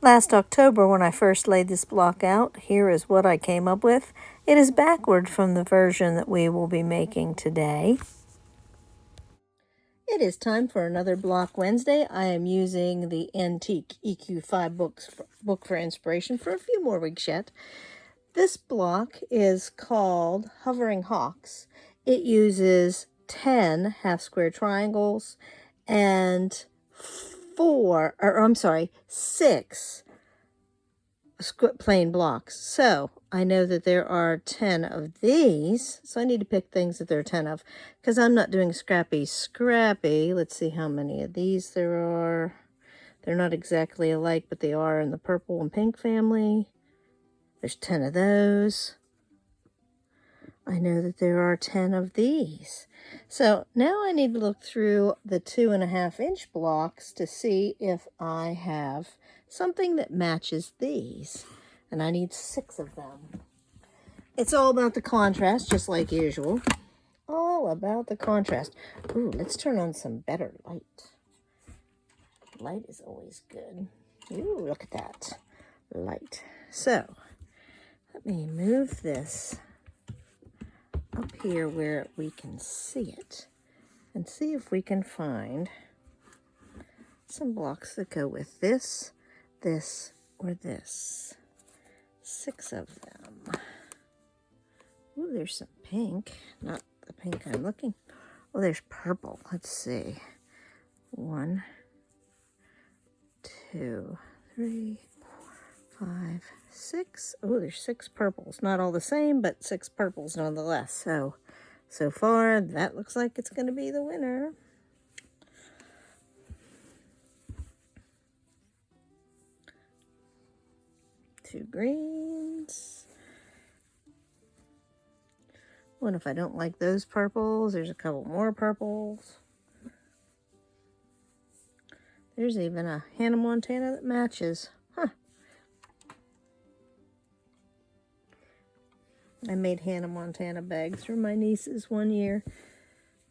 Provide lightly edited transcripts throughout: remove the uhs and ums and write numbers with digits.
Last October, when I first laid this block out, here is what I came up with. It is backward from the version that we will be making today. It is time for another Block Wednesday. I am using the Antique EQ5 book for inspiration for a few more weeks yet. This block is called Hovering Hawks. It uses 10 half-square triangles and 6 plain blocks. So I know that there are 10 of these, so I need to pick things that there are 10 of, because I'm not doing scrappy. Let's see how many of these there are. They're not exactly alike, but they are in the purple and pink family. There's 10 of those. I know that there are 10 of these. So now I need to look through the 2.5-inch blocks to see if I have something that matches these. And I need 6 of them. It's all about the contrast, just like usual. All about the contrast. Ooh, let's turn on some better light. Light is always good. Ooh, look at that light. So let me move this up here where we can see it and see if we can find some blocks that go with this, this, or this. 6 of them. Ooh, there's some pink. Not the pink I'm looking. Oh, there's purple. Let's see. 1, 2, 3, 4, 5, 6. Oh, there's 6 purples. Not all the same, but 6 purples nonetheless. So far, that looks like it's going to be the winner. Two greens. What if I don't like those purples? There's a couple more purples. There's even a Hannah Montana that matches. Huh. I made Hannah Montana bags for my nieces one year.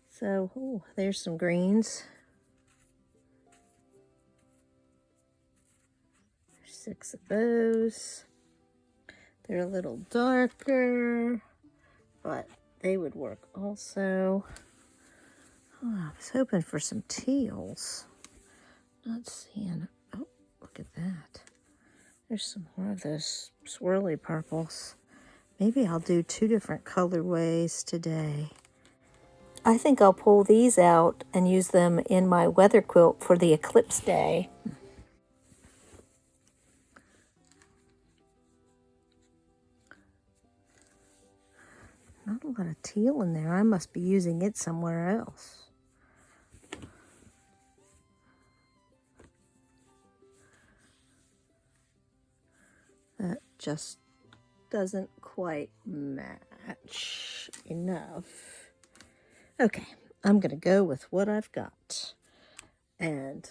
So, oh, there's some greens. There's 6 of those. They're a little darker, but they would work also. Oh, I was hoping for some teals. Not seeing. Oh, look at that. There's some more of those swirly purples. Maybe I'll do 2 different colorways today. I think I'll pull these out and use them in my weather quilt for the eclipse day. Not a lot of teal in there. I must be using it somewhere else. That just doesn't quite match enough. Okay, I'm going to go with what I've got. And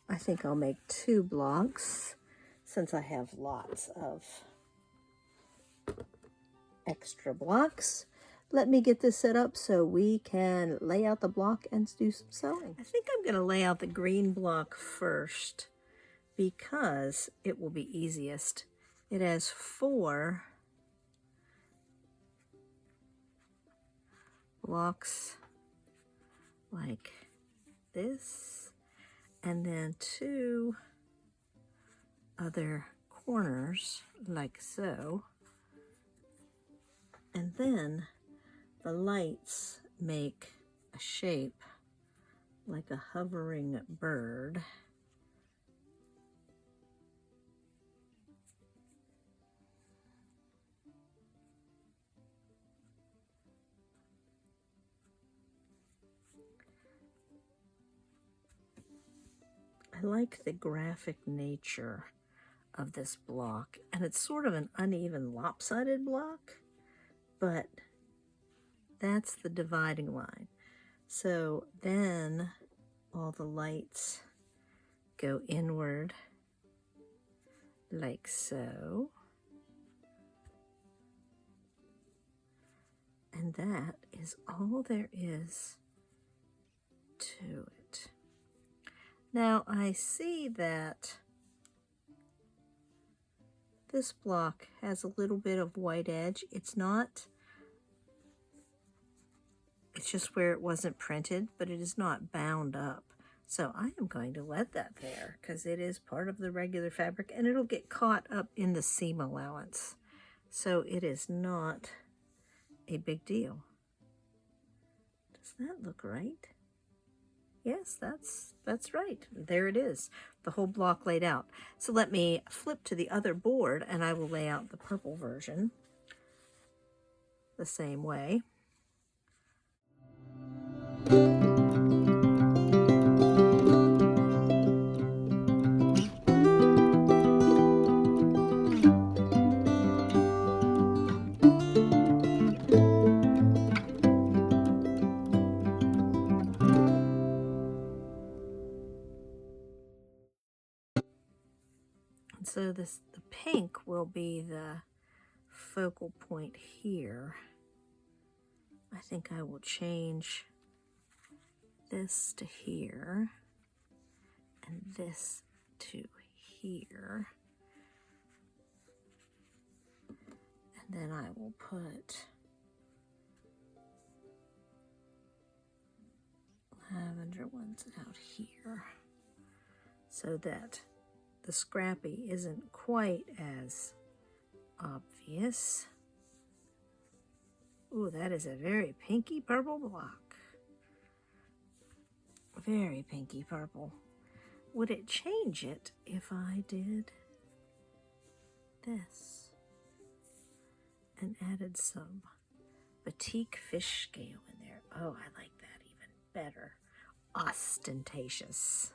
I think I'll make 2 blocks since I have lots of extra blocks. Let me get this set up so we can lay out the block and do some sewing. I think I'm going to lay out the green block first because it will be easiest. It has 4 blocks like this, and then 2 other corners like so, and then the lights make a shape like a hovering bird. I like the graphic nature of this block, and it's sort of an uneven, lopsided block, but that's the dividing line. So then all the lights go inward like so, and that is all there is to it. Now I see that This block has a little bit of white edge. It's just where it wasn't printed, but it is not bound up. So I am going to let that there because it is part of the regular fabric and it'll get caught up in the seam allowance. So it is not a big deal. Does that look right? Yes, that's right. There it is, the whole block laid out. So let me flip to the other board and I will lay out the purple version the same way. So the pink will be the focal point here. I think I will change this to here and this to here. And then I will put lavender ones out here so that the scrappy isn't quite as obvious. Ooh, that is a very pinky purple block. Very pinky purple. Would it change it if I did this and added some batik fish scale in there? Oh, I like that even better. Ostentatious.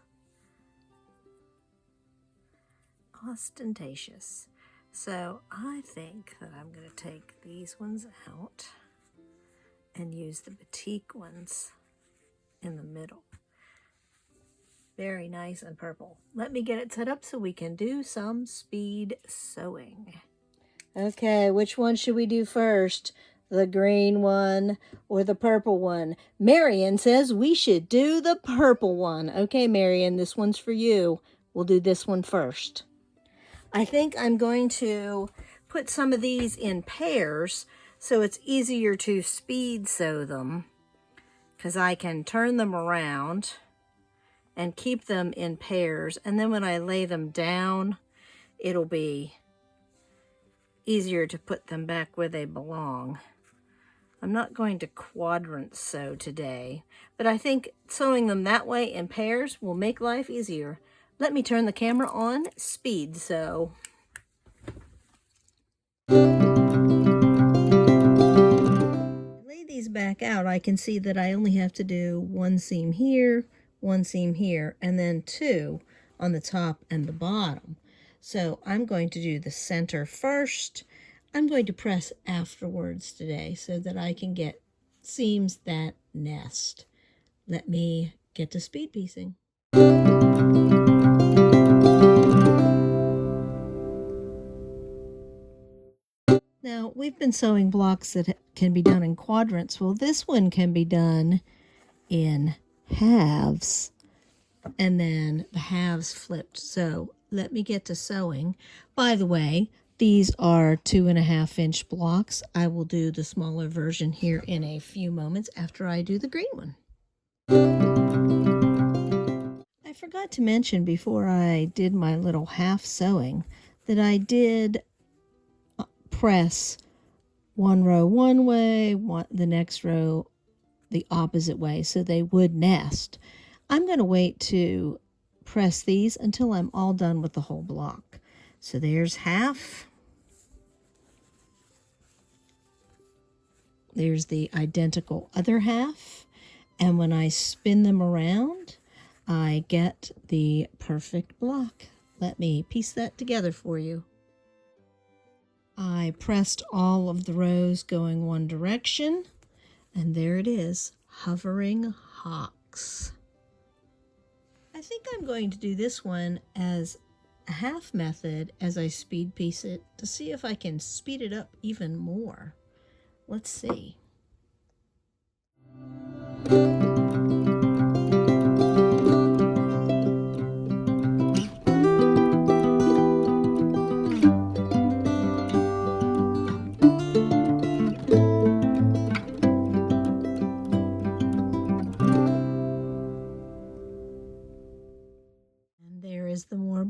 Ostentatious. So I think that I'm going to take these ones out and use the batik ones in the middle. Very nice and purple. Let me get it set up so we can do some speed sewing. Okay, which one should we do first? The green one or the purple one? Marion says we should do the purple one. Okay, Marion, this one's for you. We'll do this one first. I think I'm going to put some of these in pairs so it's easier to speed sew them because I can turn them around and keep them in pairs, and then when I lay them down it'll be easier to put them back where they belong. I'm not going to quadrant sew today, but I think sewing them that way in pairs will make life easier. Let me turn the camera on, speed sew. Lay these back out, I can see that I only have to do one seam here, one seam here, and then two on the top and the bottom. So I'm going to do the center first. I'm going to press afterwards today so that I can get seams that nest. Let me get to speed piecing. Now, we've been sewing blocks that can be done in quadrants. Well, this one can be done in halves, and then the halves flipped. So let me get to sewing. By the way, these are 2.5-inch blocks. I will do the smaller version here in a few moments after I do the green one. I forgot to mention before I did my little half sewing that I did press one row one way, the next row the opposite way, so they would nest. I'm going to wait to press these until I'm all done with the whole block. So there's half. There's the identical other half. And when I spin them around, I get the perfect block. Let me piece that together for you. I pressed all of the rows going one direction, and there it is, hovering hawks. I think I'm going to do this one as a half method as I speed piece it to see if I can speed it up even more. Let's see.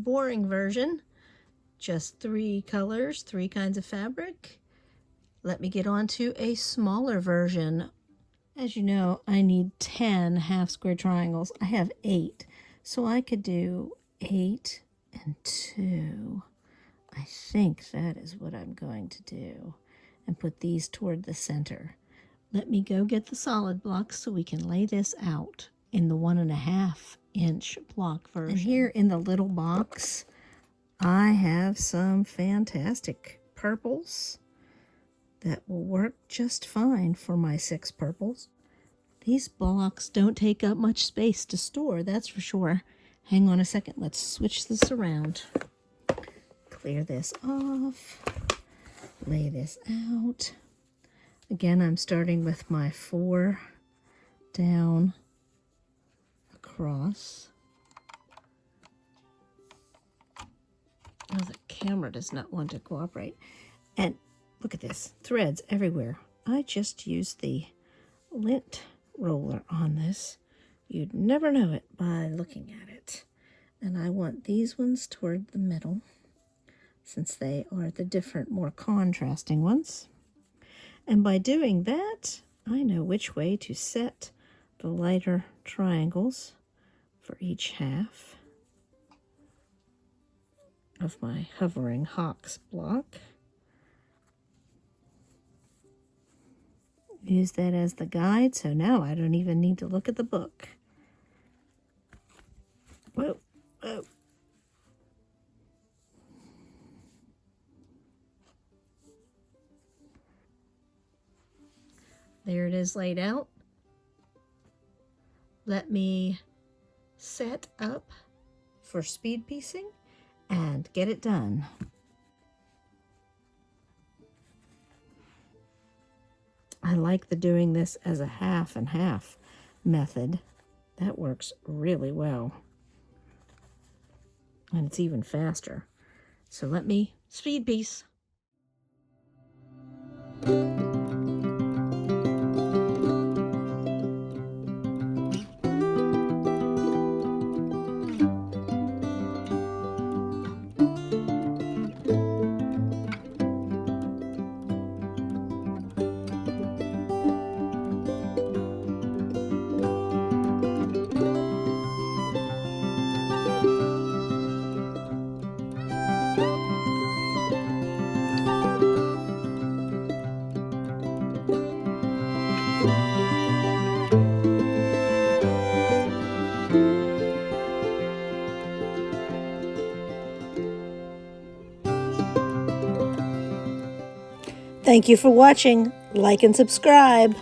boring version. Just 3 colors, 3 kinds of fabric. Let me get on to a smaller version. As you know, I need 10 half square triangles. I have 8, so I could do 8 and 2. I think that is what I'm going to do, and put these toward the center. Let me go get the solid blocks so we can lay this out in the 1.5 inch block version. And here in the little box, I have some fantastic purples that will work just fine for my 6 purples. These blocks don't take up much space to store, that's for sure. Hang on a second, let's switch this around. Clear this off, lay this out. Again, I'm starting with my 4 down across. Oh, the camera does not want to cooperate. And look at this, threads everywhere. I just used the lint roller on this. You'd never know it by looking at it. And I want these ones toward the middle, since they are the different, more contrasting ones. And by doing that, I know which way to set the lighter triangles for each half of my hovering Hawks block. Use that as the guide, so now I don't even need to look at the book. Whoa, whoa. There it is laid out. Let me set up for speed piecing and get it done. I like the doing this as a half and half method. That works really well. And it's even faster. So let me speed piece. Thank you for watching. Like and subscribe.